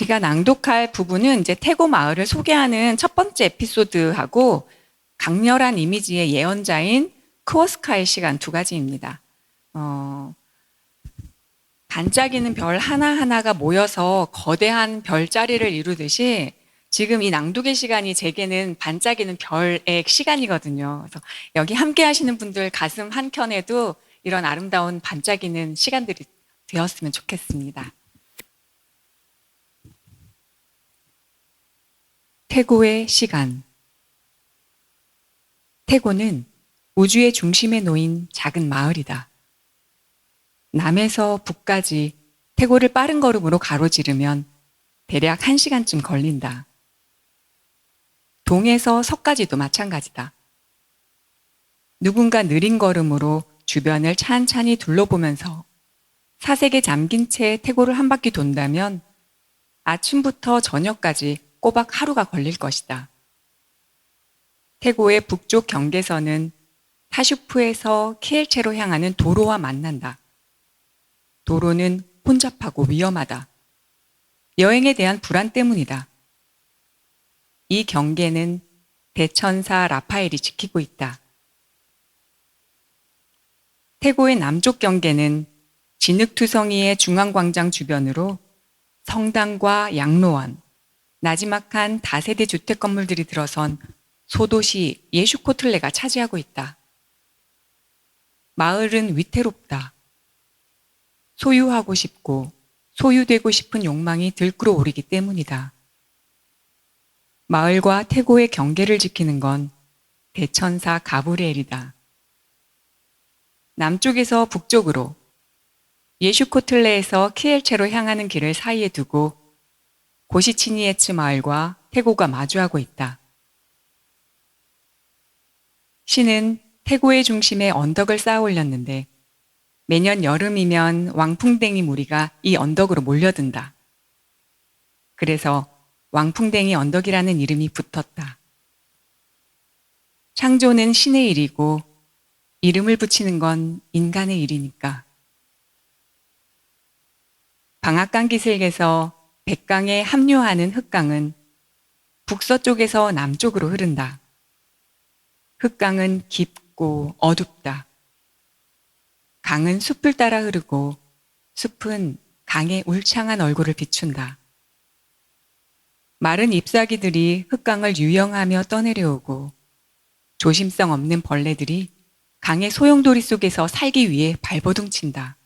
제가 낭독할 부분은 이제 태고 마을을 소개하는 첫 번째 에피소드하고 강렬한 이미지의 예언자인 크오스카의 시간 두 가지입니다. 반짝이는 별 하나하나가 모여서 거대한 별자리를 이루듯이 지금 이 낭독의 시간이 제게는 반짝이는 별의 시간이거든요. 그래서 여기 함께 하시는 분들 가슴 한켠에도 이런 아름다운 반짝이는 시간들이 되었으면 좋겠습니다. 태고의 시간. 태고는 우주의 중심에 놓인 작은 마을이다. 남에서 북까지 태고를 빠른 걸음으로 가로지르면 대략 1시간쯤 걸린다. 동에서 서까지도 마찬가지다. 누군가 느린 걸음으로 주변을 찬찬히 둘러보면서 사색에 잠긴 채 태고를 한 바퀴 돈다면 아침부터 저녁까지 꼬박 하루가 걸릴 것이다. 태고의 북쪽 경계선은 타슈프에서 키엘체로 향하는 도로와 만난다. 도로는 혼잡하고 위험하다. 여행에 대한 불안 때문이다. 이 경계는 대천사 라파엘이 지키고 있다. 태고의 남쪽 경계는 진흙투성이의 중앙광장 주변으로 성당과 양로원, 나지막한 다세대 주택 건물들이 들어선 소도시 예슈코틀레가 차지하고 있다. 마을은 위태롭다. 소유하고 싶고 소유되고 싶은 욕망이 들끓어 오르기 때문이다. 마을과 태고의 경계를 지키는 건 대천사 가브리엘이다. 남쪽에서 북쪽으로 예슈코틀레에서 키엘체로 향하는 길을 사이에 두고 고시치니에츠 마을과 태고가 마주하고 있다. 신은 태고의 중심에 언덕을 쌓아 올렸는데 매년 여름이면 왕풍뎅이 무리가 이 언덕으로 몰려든다. 그래서 왕풍뎅이 언덕이라는 이름이 붙었다. 창조는 신의 일이고 이름을 붙이는 건 인간의 일이니까. 방앗간 기슭에서 백강에 합류하는 흑강은 북서쪽에서 남쪽으로 흐른다. 흑강은 깊고 어둡다. 강은 숲을 따라 흐르고 숲은 강의 울창한 얼굴을 비춘다. 마른 잎사귀들이 흑강을 유영하며 떠내려오고 조심성 없는 벌레들이 강의 소용돌이 속에서 살기 위해 발버둥친다.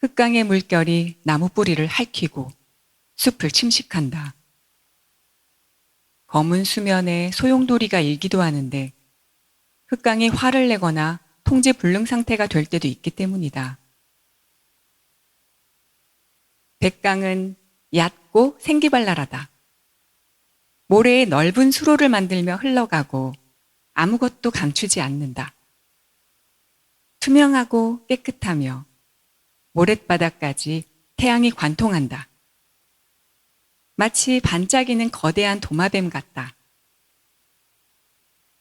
흑강의 물결이 나무 뿌리를 핥히고 숲을 침식한다. 검은 수면에 소용돌이가 일기도 하는데 흑강이 화를 내거나 통제 불능 상태가 될 때도 있기 때문이다. 백강은 얕고 생기발랄하다. 모래에 넓은 수로를 만들며 흘러가고 아무것도 감추지 않는다. 투명하고 깨끗하며 모랫바닥까지 태양이 관통한다. 마치 반짝이는 거대한 도마뱀 같다.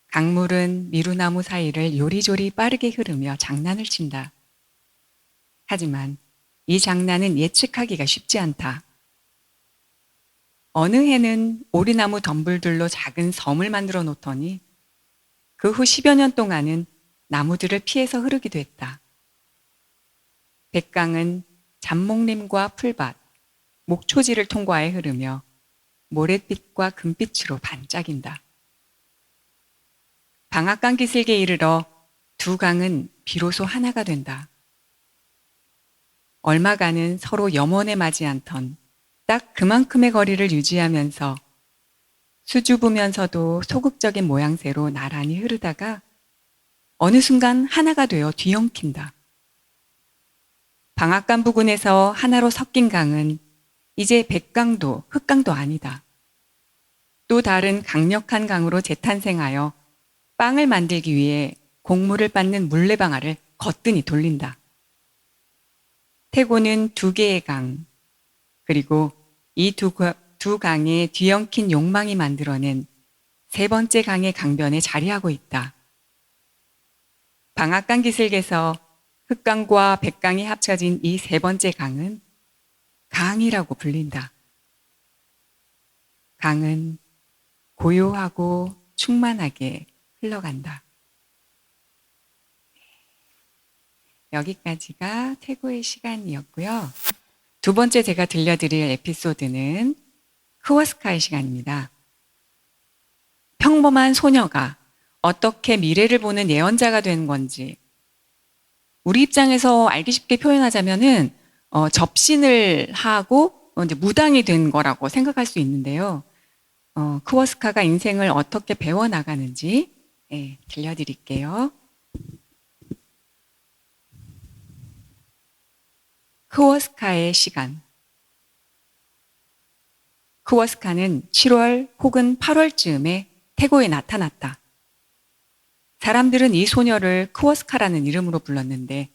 강물은 미루나무 사이를 요리조리 빠르게 흐르며 장난을 친다. 하지만 이 장난은 예측하기가 쉽지 않다. 어느 해는 오리나무 덤불들로 작은 섬을 만들어 놓더니 그 후 10여 년 동안은 나무들을 피해서 흐르기도 했다. 백강은 잡목림과 풀밭, 목초지를 통과해 흐르며 모랫빛과 금빛으로 반짝인다. 방앗간 기슭에 이르러 두 강은 비로소 하나가 된다. 얼마간은 서로 염원에 맞지 않던 딱 그만큼의 거리를 유지하면서 수줍으면서도 소극적인 모양새로 나란히 흐르다가 어느 순간 하나가 되어 뒤엉킨다. 방앗간 부근에서 하나로 섞인 강은 이제 백강도 흑강도 아니다. 또 다른 강력한 강으로 재탄생하여 빵을 만들기 위해 곡물을 빻는 물레방아를 거뜬히 돌린다. 태고는 두 개의 강, 그리고 이 두 강의 뒤엉킨 욕망이 만들어낸 세 번째 강의 강변에 자리하고 있다. 방앗간 기슭에서 흑강과 백강이 합쳐진 이 세 번째 강은 강이라고 불린다. 강은 고요하고 충만하게 흘러간다. 여기까지가 태고의 시간이었고요. 두 번째 제가 들려드릴 에피소드는 크워스카의 시간입니다. 평범한 소녀가 어떻게 미래를 보는 예언자가 된 건지, 우리 입장에서 알기 쉽게 표현하자면은 접신을 하고 이제 무당이 된 거라고 생각할 수 있는데요. 크워스카가 인생을 어떻게 배워나가는지 들려드릴게요. 크워스카의 시간. 크워스카는 7월 혹은 8월쯤에 태고에 나타났다. 사람들은 이 소녀를 크워스카라는 이름으로 불렀는데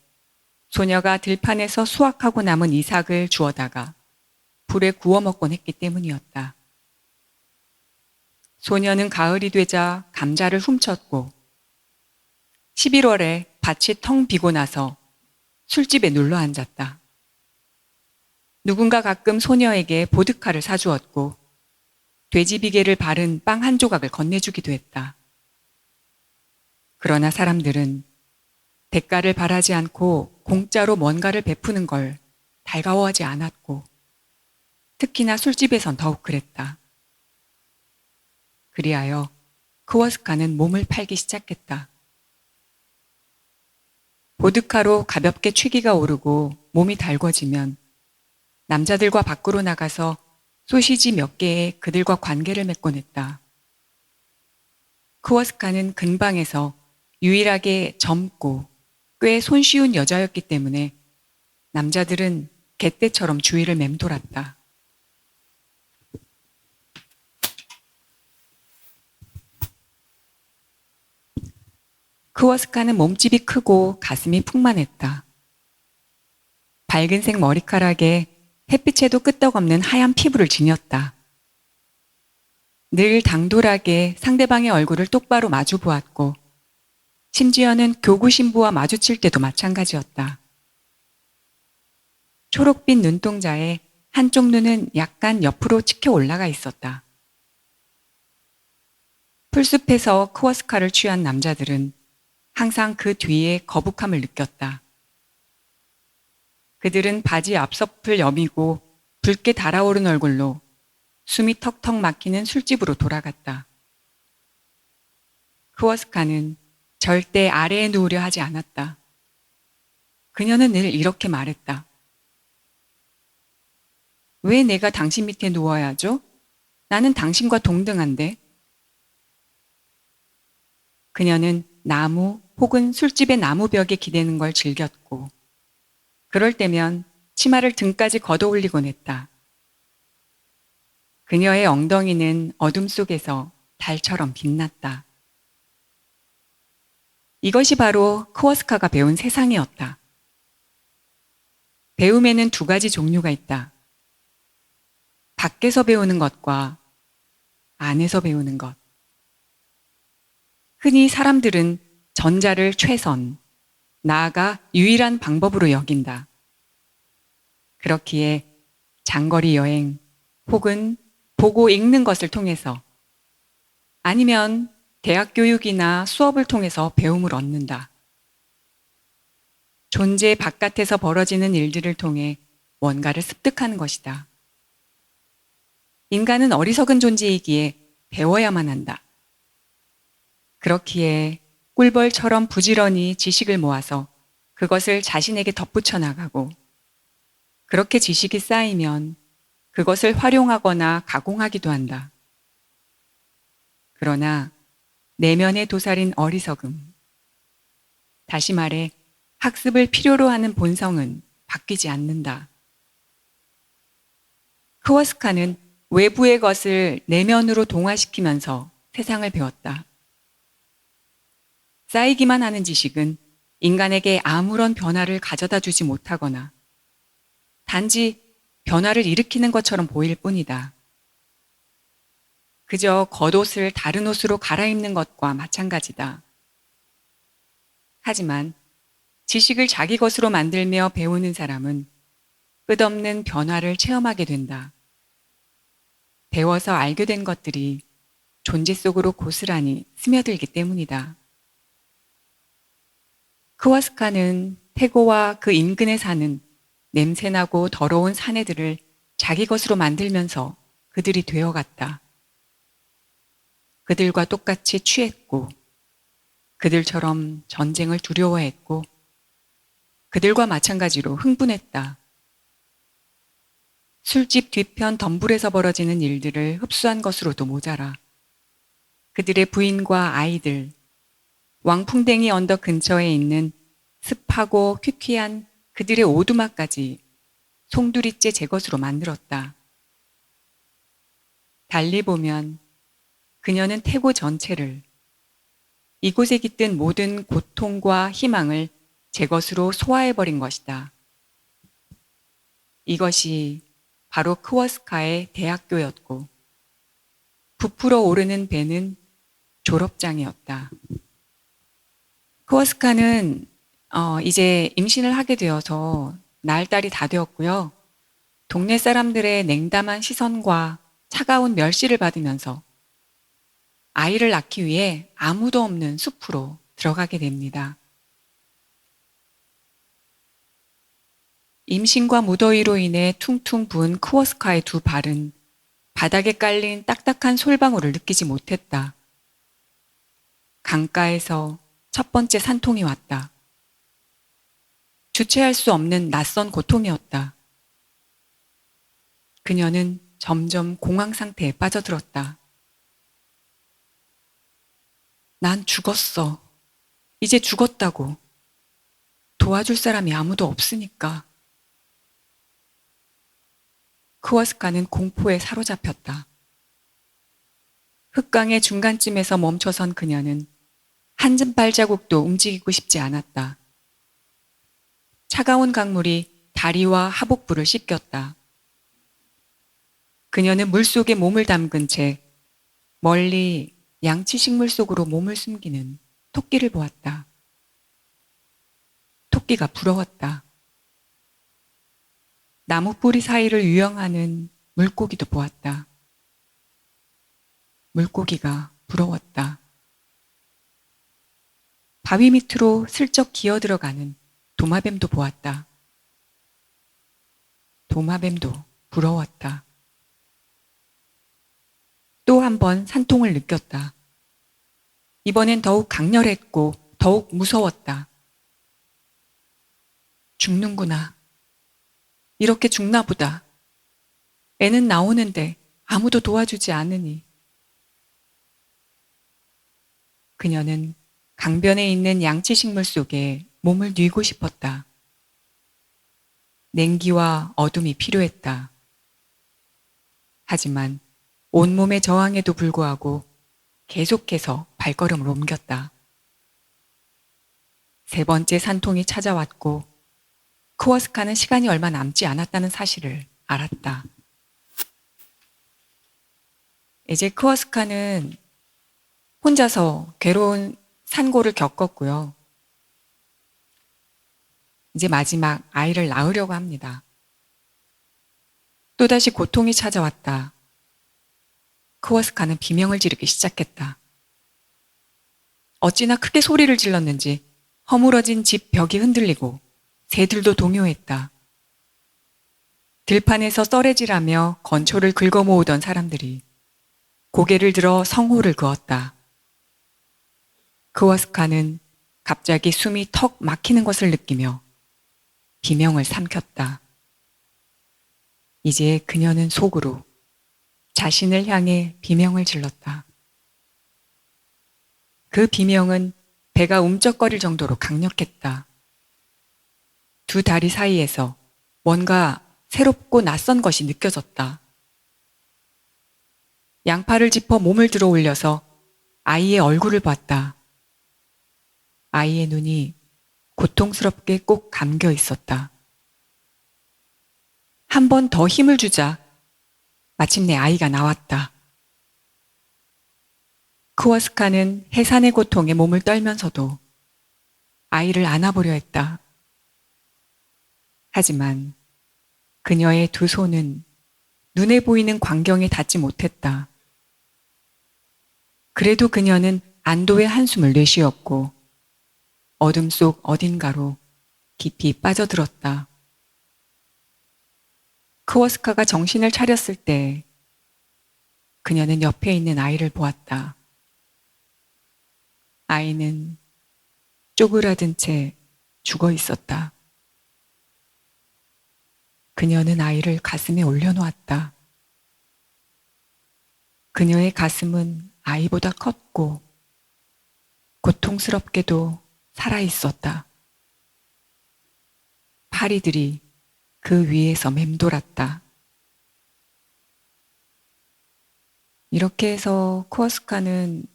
소녀가 들판에서 수확하고 남은 이삭을 주워다가 불에 구워 먹곤 했기 때문이었다. 소녀는 가을이 되자 감자를 훔쳤고 11월에 밭이 텅 비고 나서 술집에 눌러 앉았다. 누군가 가끔 소녀에게 보드카를 사주었고 돼지비계를 바른 빵 한 조각을 건네주기도 했다. 그러나 사람들은 대가를 바라지 않고 공짜로 뭔가를 베푸는 걸 달가워하지 않았고 특히나 술집에선 더욱 그랬다. 그리하여 크워스카는 몸을 팔기 시작했다. 보드카로 가볍게 취기가 오르고 몸이 달궈지면 남자들과 밖으로 나가서 소시지 몇 개에 그들과 관계를 맺곤 했다. 크워스카는 근방에서 유일하게 젊고 꽤 손쉬운 여자였기 때문에 남자들은 개떼처럼 주위를 맴돌았다. 크워스카는 몸집이 크고 가슴이 풍만했다. 밝은색 머리카락에 햇빛에도 끄떡없는 하얀 피부를 지녔다. 늘 당돌하게 상대방의 얼굴을 똑바로 마주 보았고 심지어는 교구 신부와 마주칠 때도 마찬가지였다. 초록빛 눈동자에 한쪽 눈은 약간 옆으로 치켜 올라가 있었다. 풀숲에서 크워스카를 취한 남자들은 항상 그 뒤에 거북함을 느꼈다. 그들은 바지 앞섭을 여미고 붉게 달아오른 얼굴로 숨이 턱턱 막히는 술집으로 돌아갔다. 크워스카는 절대 아래에 누우려 하지 않았다. 그녀는 늘 이렇게 말했다. 왜 내가 당신 밑에 누워야 하죠? 나는 당신과 동등한데. 그녀는 나무 혹은 술집의 나무벽에 기대는 걸 즐겼고 그럴 때면 치마를 등까지 걷어 올리곤 했다. 그녀의 엉덩이는 어둠 속에서 달처럼 빛났다. 이것이 바로 크워스카가 배운 세상이었다. 배움에는 두 가지 종류가 있다. 밖에서 배우는 것과 안에서 배우는 것. 흔히 사람들은 전자를 최선, 나아가 유일한 방법으로 여긴다. 그렇기에 장거리 여행 혹은 보고 읽는 것을 통해서 아니면 대학 교육이나 수업을 통해서 배움을 얻는다. 존재 바깥에서 벌어지는 일들을 통해 뭔가를 습득하는 것이다. 인간은 어리석은 존재이기에 배워야만 한다. 그렇기에 꿀벌처럼 부지런히 지식을 모아서 그것을 자신에게 덧붙여 나가고 그렇게 지식이 쌓이면 그것을 활용하거나 가공하기도 한다. 그러나 내면에 도사린 어리석음, 다시 말해 학습을 필요로 하는 본성은 바뀌지 않는다. 크워스카는 외부의 것을 내면으로 동화시키면서 세상을 배웠다. 쌓이기만 하는 지식은 인간에게 아무런 변화를 가져다 주지 못하거나 단지 변화를 일으키는 것처럼 보일 뿐이다. 그저 겉옷을 다른 옷으로 갈아입는 것과 마찬가지다. 하지만 지식을 자기 것으로 만들며 배우는 사람은 끝없는 변화를 체험하게 된다. 배워서 알게 된 것들이 존재 속으로 고스란히 스며들기 때문이다. 크와스카는 태고와 그 인근에 사는 냄새나고 더러운 사내들을 자기 것으로 만들면서 그들이 되어갔다. 그들과 똑같이 취했고, 그들처럼 전쟁을 두려워했고, 그들과 마찬가지로 흥분했다. 술집 뒤편 덤불에서 벌어지는 일들을 흡수한 것으로도 모자라. 그들의 부인과 아이들, 왕풍뎅이 언덕 근처에 있는 습하고 퀴퀴한 그들의 오두막까지 송두리째 제 것으로 만들었다. 달리 보면 그녀는 태고 전체를, 이곳에 깃든 모든 고통과 희망을 제 것으로 소화해버린 것이다. 이것이 바로 크워스카의 대학교였고, 부풀어 오르는 배는 졸업장이었다. 크워스카는 이제 임신을 하게 되어서 날달이 다 되었고요. 동네 사람들의 냉담한 시선과 차가운 멸시를 받으면서 아이를 낳기 위해 아무도 없는 숲으로 들어가게 됩니다. 임신과 무더위로 인해 퉁퉁 부은 크워스카의 두 발은 바닥에 깔린 딱딱한 솔방울을 느끼지 못했다. 강가에서 첫 번째 산통이 왔다. 주체할 수 없는 낯선 고통이었다. 그녀는 점점 공황 상태에 빠져들었다. 난 죽었어. 이제 죽었다고. 도와줄 사람이 아무도 없으니까. 크워스카는 공포에 사로잡혔다. 흙강의 중간쯤에서 멈춰선 그녀는 한 줌 발자국도 움직이고 싶지 않았다. 차가운 강물이 다리와 하복부를 씻겼다. 그녀는 물속에 몸을 담근 채 멀리 양치 식물 속으로 몸을 숨기는 토끼를 보았다. 토끼가 부러웠다. 나무 뿌리 사이를 유영하는 물고기도 보았다. 물고기가 부러웠다. 바위 밑으로 슬쩍 기어 들어가는 도마뱀도 보았다. 도마뱀도 부러웠다. 또 한 번 산통을 느꼈다. 이번엔 더욱 강렬했고 더욱 무서웠다. 죽는구나. 이렇게 죽나 보다. 애는 나오는데 아무도 도와주지 않으니. 그녀는 강변에 있는 양치식물 속에 몸을 뉘고 싶었다. 냉기와 어둠이 필요했다. 하지만 온몸의 저항에도 불구하고 계속해서 발걸음을 옮겼다. 세 번째 산통이 찾아왔고 크워스카는 시간이 얼마 남지 않았다는 사실을 알았다. 이제 크워스카는 혼자서 괴로운 산고를 겪었고요. 이제 마지막 아이를 낳으려고 합니다. 또다시 고통이 찾아왔다. 크워스카는 비명을 지르기 시작했다. 어찌나 크게 소리를 질렀는지 허물어진 집 벽이 흔들리고 새들도 동요했다. 들판에서 썰애질하며 건초를 긁어 모으던 사람들이 고개를 들어 성호를 그었다. 크워스카는 갑자기 숨이 턱 막히는 것을 느끼며 비명을 삼켰다. 이제 그녀는 속으로 자신을 향해 비명을 질렀다. 그 비명은 배가 움쩍거릴 정도로 강력했다. 두 다리 사이에서 뭔가 새롭고 낯선 것이 느껴졌다. 양팔을 짚어 몸을 들어 올려서 아이의 얼굴을 봤다. 아이의 눈이 고통스럽게 꼭 감겨 있었다. 한 번 더 힘을 주자 마침내 아이가 나왔다. 크워스카는 해산의 고통에 몸을 떨면서도 아이를 안아보려 했다. 하지만 그녀의 두 손은 눈에 보이는 광경에 닿지 못했다. 그래도 그녀는 안도의 한숨을 내쉬었고 어둠 속 어딘가로 깊이 빠져들었다. 크워스카가 정신을 차렸을 때 그녀는 옆에 있는 아이를 보았다. 아이는 쪼그라든 채 죽어 있었다. 그녀는 아이를 가슴에 올려놓았다. 그녀의 가슴은 아이보다 컸고 고통스럽게도 살아있었다. 파리들이 그 위에서 맴돌았다. 이렇게 해서 쿠어스카는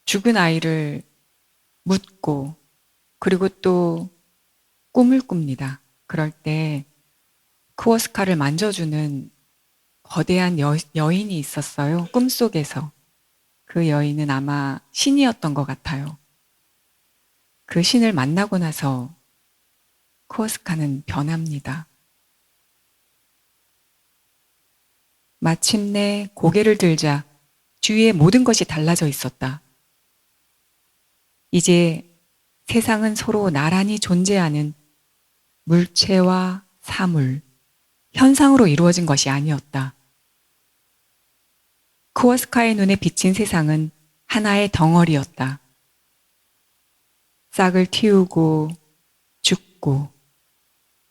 죽은 아이를 묻고 그리고 또 꿈을 꿉니다. 그럴 때 쿠어스카를 만져주는 거대한 여인이 있었어요. 꿈속에서. 그 여인은 아마 신이었던 것 같아요. 그 신을 만나고 나서 쿠어스카는 변합니다. 마침내 고개를 들자 주위의 모든 것이 달라져 있었다. 이제 세상은 서로 나란히 존재하는 물체와 사물, 현상으로 이루어진 것이 아니었다. 쿠어스카의 눈에 비친 세상은 하나의 덩어리였다. 싹을 틔우고 죽고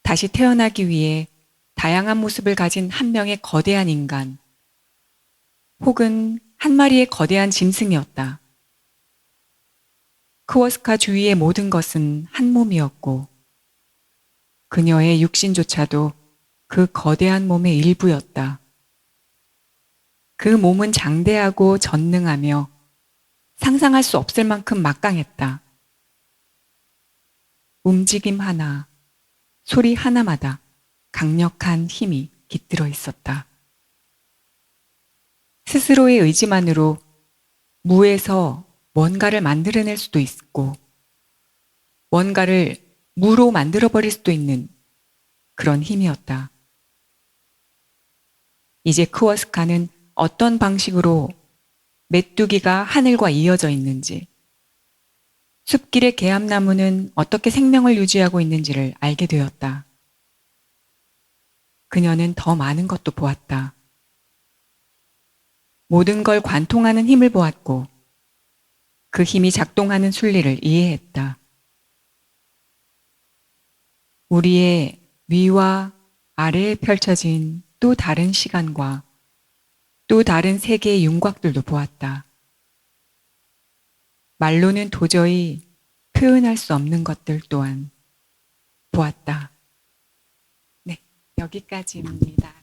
다시 태어나기 위해 다양한 모습을 가진 한 명의 거대한 인간, 혹은 한 마리의 거대한 짐승이었다. 쿠어스카 주위의 모든 것은 한 몸이었고 그녀의 육신조차도 그 거대한 몸의 일부였다. 그 몸은 장대하고 전능하며 상상할 수 없을 만큼 막강했다. 움직임 하나, 소리 하나마다 강력한 힘이 깃들어 있었다. 스스로의 의지만으로 무에서 뭔가를 만들어낼 수도 있고 뭔가를 무로 만들어버릴 수도 있는 그런 힘이었다. 이제 쿠어스카는 어떤 방식으로 메뚜기가 하늘과 이어져 있는지, 숲길의 개암나무는 어떻게 생명을 유지하고 있는지를 알게 되었다. 그녀는 더 많은 것도 보았다. 모든 걸 관통하는 힘을 보았고 그 힘이 작동하는 순리를 이해했다. 우리의 위와 아래에 펼쳐진 또 다른 시간과 또 다른 세계의 윤곽들도 보았다. 말로는 도저히 표현할 수 없는 것들 또한 보았다. 네, 여기까지입니다.